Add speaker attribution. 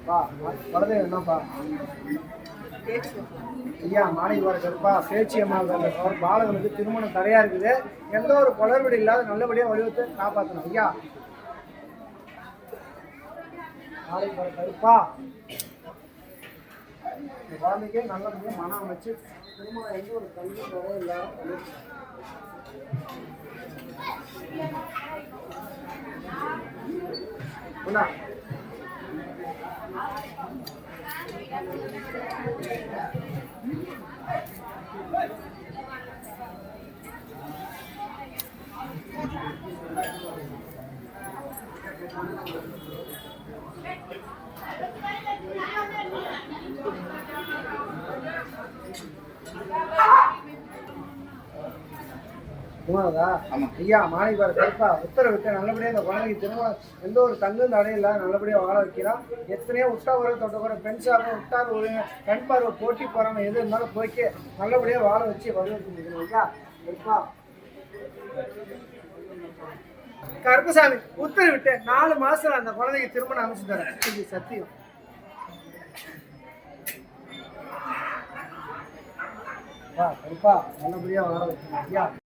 Speaker 1: பா வரதே என்னப்பா ஐயா மாணிக்கு வர கருப்பா பேச்சு அம்மா பாலகனுக்கு திருமணம் தடையா இருக்குது. எந்த ஒரு குளறுபடி இல்லாத நல்லபடியா வடிவத்தை காப்பாற்றணும் ஐயா. நாளைக்கு வர கருப்பா இந்த குழந்தைக்கே நல்லபடியா மனம் அமைச்சு திருமணம் எந்த ஒரு கல்வி தடையும் இல்லாத ஐயா மாணிப்பார் கருப்பா உத்தரவிட்டு நல்லபடியா இந்த குழந்தைக்கு திருமணம் எந்த ஒரு தங்கும் தடையும் இல்லாத நல்லபடியா வாழ வைக்கிறான். எத்தனையோ உட்டாவர தொட்டவர பெண் சாப்பிட உட்டார் ஒரு கண் பார்வை போட்டி போறாங்க எது இருந்தாலும் போய்க்கு நல்லபடியா வாழ வச்சு வரவேற்க முடியும் ஐயா. கருப்பா கருப்பசாமி உத்தரவிட்டு 4 மாசத்துல அந்த குழந்தைக்கு திருமணம் அமைச்சு தரேன். இது சத்தியம். கருப்பா நல்லபடியா வாழ வைக்கணும் ஐயா.